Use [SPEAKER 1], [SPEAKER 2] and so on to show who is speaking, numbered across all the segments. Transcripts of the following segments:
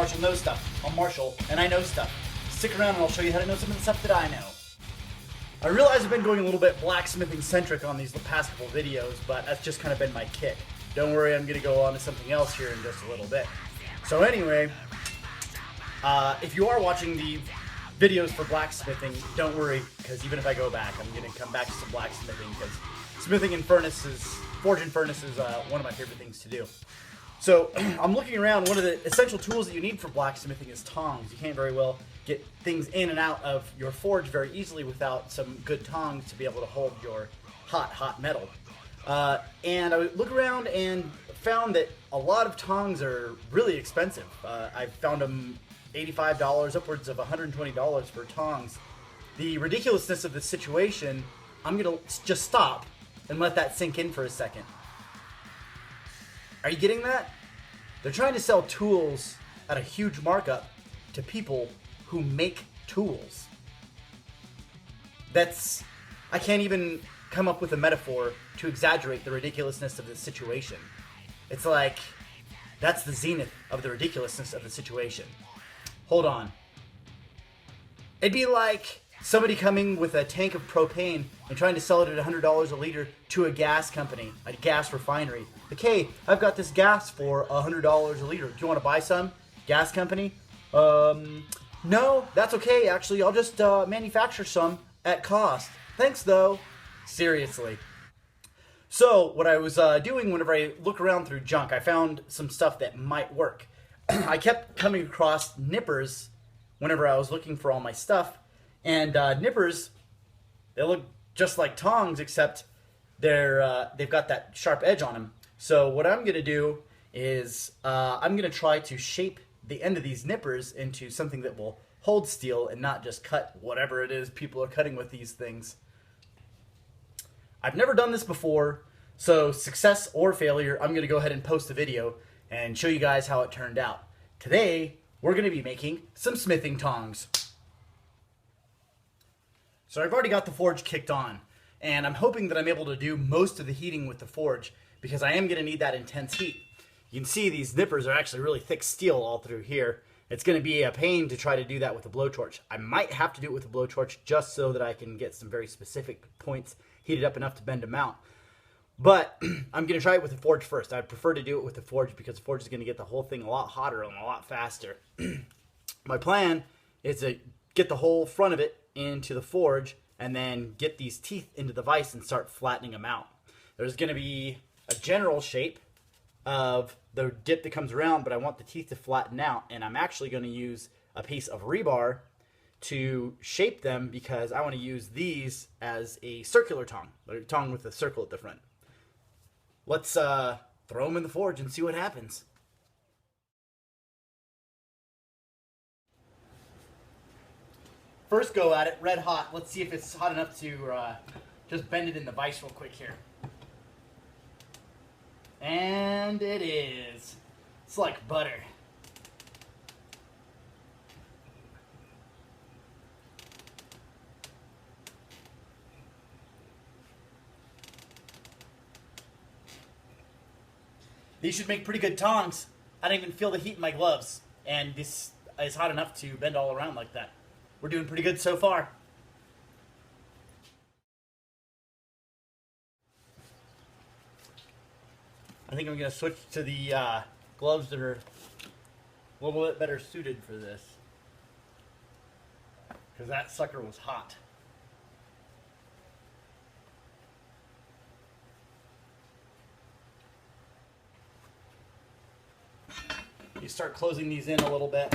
[SPEAKER 1] Marshall Knows Stuff. I'm Marshall, and I know stuff. Stick around and I'll show you how to know some of the stuff that I know. I realize I've been going a little bit blacksmithing-centric on these past couple videos, but that's just kind of been my kick. Don't worry, I'm going to go on to something else here in just a little bit. So anyway, if you are watching the videos for blacksmithing, don't worry, because even if I go back, I'm going to come back to some blacksmithing, because smithing in furnaces, forging furnaces, one of my favorite things to do. So I'm looking around. One of the essential tools that you need for blacksmithing is tongs. You can't very well get things in and out of your forge very easily without some good tongs to be able to hold your hot metal. And I look around and found that a lot of tongs are really expensive. I found them $85, upwards of $120 for tongs. The ridiculousness of the situation, I'm going to just stop and let that sink in for a second. Are you getting that? They're trying to sell tools at a huge markup to people who make tools. I can't even come up with a metaphor to exaggerate the ridiculousness of this situation. It's like, that's the zenith of the ridiculousness of the situation. Hold on. It'd be like somebody coming with a tank of propane and trying to sell it at $100 a liter to a gas company, a gas refinery. Like, hey, I've got this gas for $100 a liter. Do you want to buy some? Gas company? No, that's okay, actually. I'll just manufacture some at cost. Thanks, though. Seriously. So, what I was doing whenever I look around through junk, I found some stuff that might work. I kept coming across nippers whenever I was looking for all my stuff. And nippers, they look just like tongs, except they've got that sharp edge on them. So what I'm going to do is I'm going to try to shape the end of these nippers into something that will hold steel and not just cut whatever it is people are cutting with these things. I've never done this before, so success or failure, I'm going to go ahead and post a video and show you guys how it turned out. Today, we're going to be making some smithing tongs. So I've already got the forge kicked on, and I'm hoping that I'm able to do most of the heating with the forge because I am going to need that intense heat. You can see these nippers are actually really thick steel all through here. It's going to be a pain to try to do that with a blowtorch. I might have to do it with a blowtorch just so that I can get some very specific points heated up enough to bend them out. But I'm going to try it with the forge first. I'd prefer to do it with the forge because the forge is going to get the whole thing a lot hotter and a lot faster. My plan is to get the whole front of it into the forge and then get these teeth into the vise and start flattening them out. There's going to be a general shape of the dip that comes around, but I want the teeth to flatten out, and I'm actually going to use a piece of rebar to shape them because I want to use these as a circular tong, a tong with a circle at the front. Let's throw them in the forge and see what happens. First go at it, red hot. Let's see if it's hot enough to just bend it in the vise real quick here. And it is. It's like butter. These should make pretty good tongs. I don't even feel the heat in my gloves. And this is hot enough to bend all around like that. We're doing pretty good so far. I think I'm going to switch to the gloves that are a little bit better suited for this. Because that sucker was hot. You start closing these in a little bit.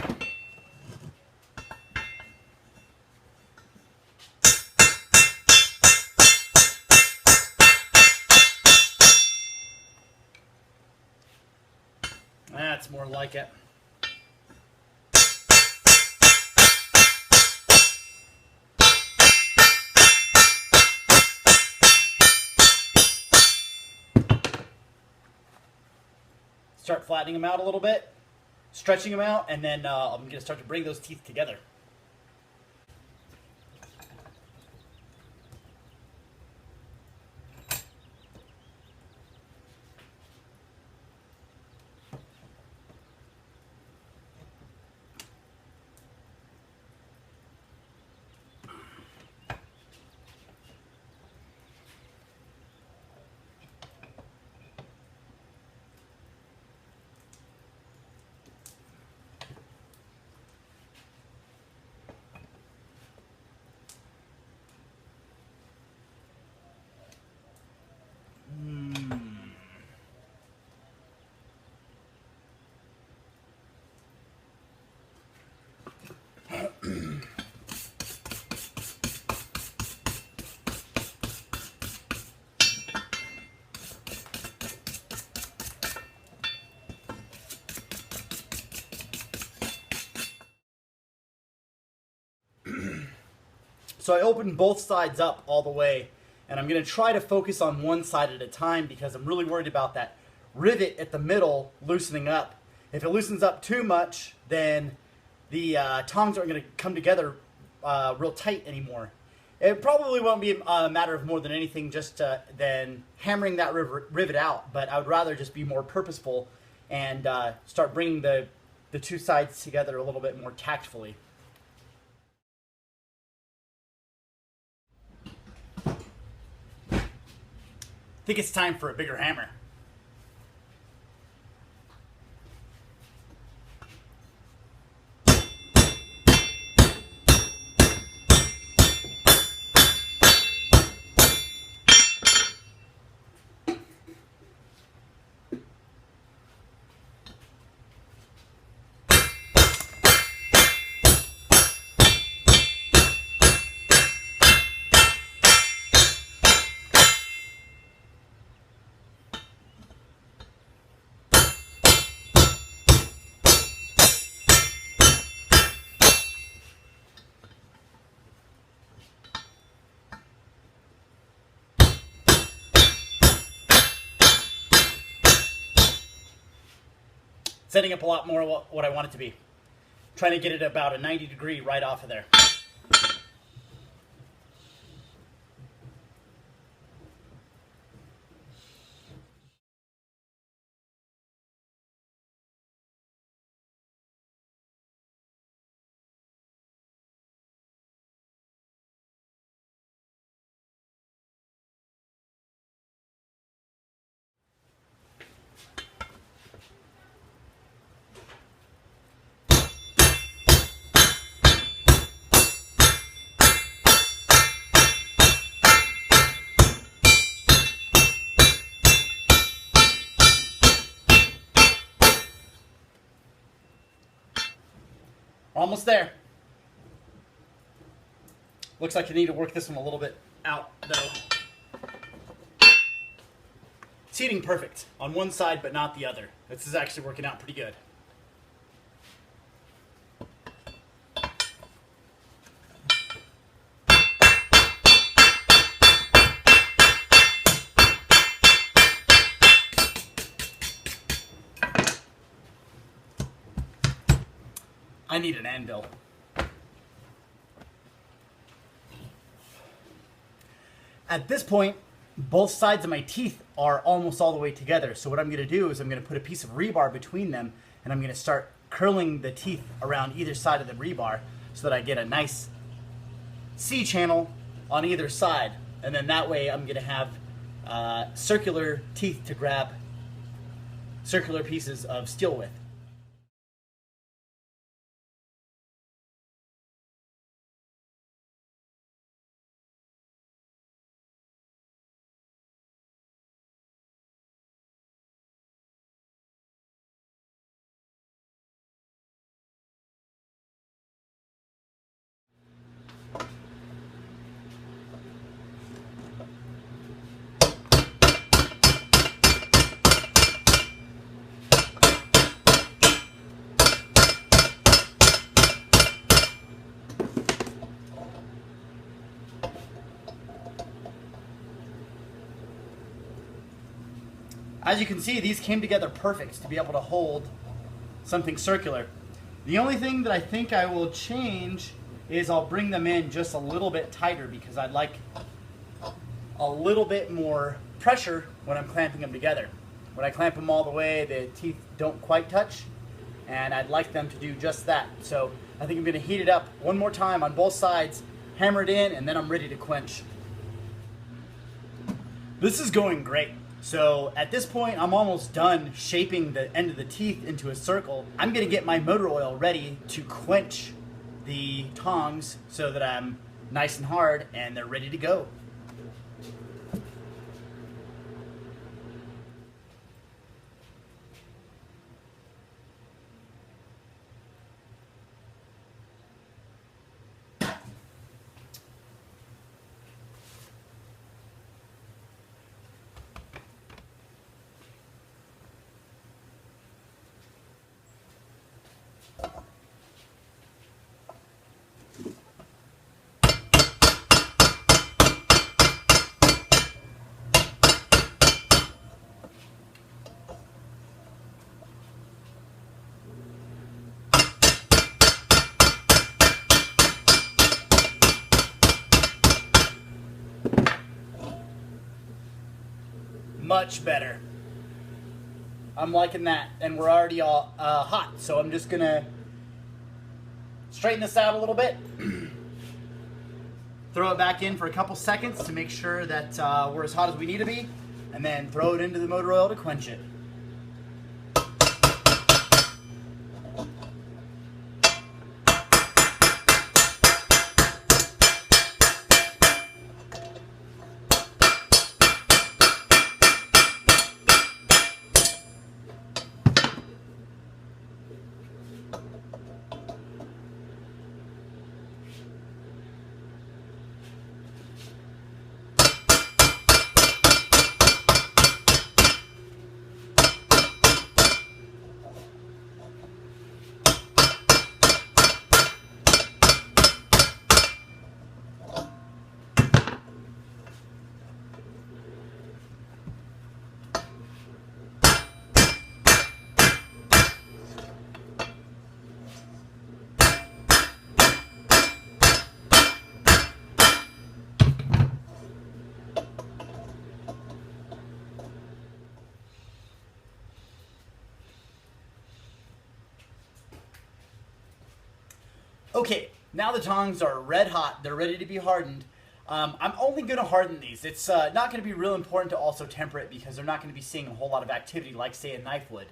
[SPEAKER 1] That's more like it. Start flattening them out a little bit, stretching them out, and then I'm going to start to bring those teeth together. So I opened both sides up all the way, and I'm going to try to focus on one side at a time because I'm really worried about that rivet at the middle loosening up. If it loosens up too much, then the tongs aren't going to come together real tight anymore. It probably won't be a matter of more than anything just than hammering that rivet out, but I would rather just be more purposeful and start bringing the two sides together a little bit more tactfully. I think it's time for a bigger hammer. Setting up a lot more what I want it to be. Trying to get it about a 90-degree right off of there. Almost there. Looks like I need to work this one a little bit out, though. It's heating perfect on one side, but not the other. This is actually working out pretty good. I need an anvil. At this point, both sides of my teeth are almost all the way together. So what I'm going to do is I'm going to put a piece of rebar between them, and I'm going to start curling the teeth around either side of the rebar so that I get a nice C-channel on either side. And then that way I'm going to have circular teeth to grab circular pieces of steel with. As you can see, these came together perfect to be able to hold something circular. The only thing that I think I will change is I'll bring them in just a little bit tighter because I'd like a little bit more pressure when I'm clamping them together. When I clamp them all the way, the teeth don't quite touch, and I'd like them to do just that. So I think I'm going to heat it up one more time on both sides, hammer it in, and then I'm ready to quench. This is going great. So at this point, I'm almost done shaping the end of the teeth into a circle. I'm going to get my motor oil ready to quench the tongs so that I'm nice and hard and they're ready to go. Much better. I'm liking that, and we're already all hot, so I'm just gonna straighten this out a little bit. Throw it back in for a couple seconds to make sure that we're as hot as we need to be, and then throw it into the motor oil to quench it. Okay, now the tongs are red hot. They're ready to be hardened. I'm only going to harden these. It's not going to be real important to also temper it because they're not going to be seeing a whole lot of activity like, say, a knife would.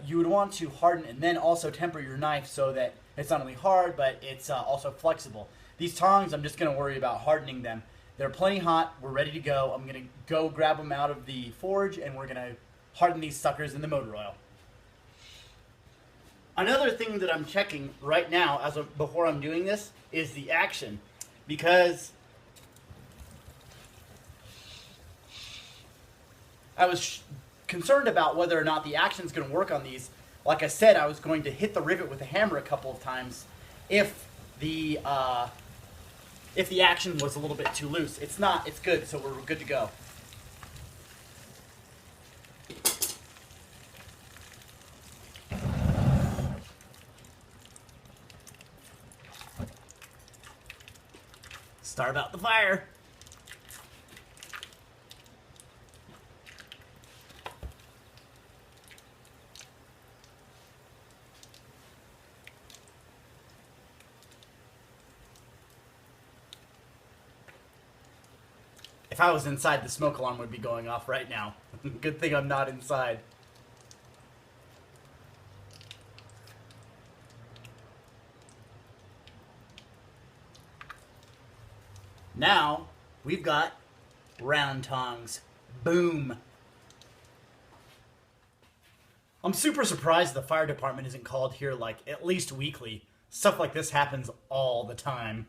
[SPEAKER 1] You would want to harden and then also temper your knife so that it's not only hard, but it's also flexible. These tongs, I'm just going to worry about hardening them. They're plenty hot. We're ready to go. I'm going to go grab them out of the forge, and we're going to harden these suckers in the motor oil. Another thing that I'm checking right now before I'm doing this is the action, because I was concerned about whether or not the action is going to work on these. Like I said, I was going to hit the rivet with a hammer a couple of times if the action was a little bit too loose. It's not. It's good, so we're good to go. Start out the fire. If I was inside, the smoke alarm would be going off right now. Good thing I'm not inside. Now, we've got round tongs. Boom. I'm super surprised the fire department isn't called here like at least weekly. Stuff like this happens all the time.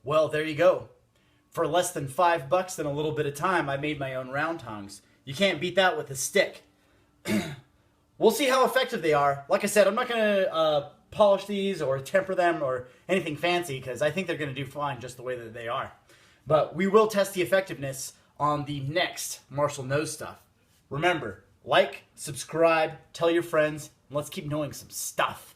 [SPEAKER 1] Well, there you go. For less than $5 and a little bit of time, I made my own round tongs. You can't beat that with a stick. We'll see how effective they are. Like I said, I'm not going to polish these or temper them or anything fancy because I think they're going to do fine just the way that they are. But we will test the effectiveness on the next Marshall Knows Stuff. Remember, like, subscribe, tell your friends, and let's keep knowing some stuff.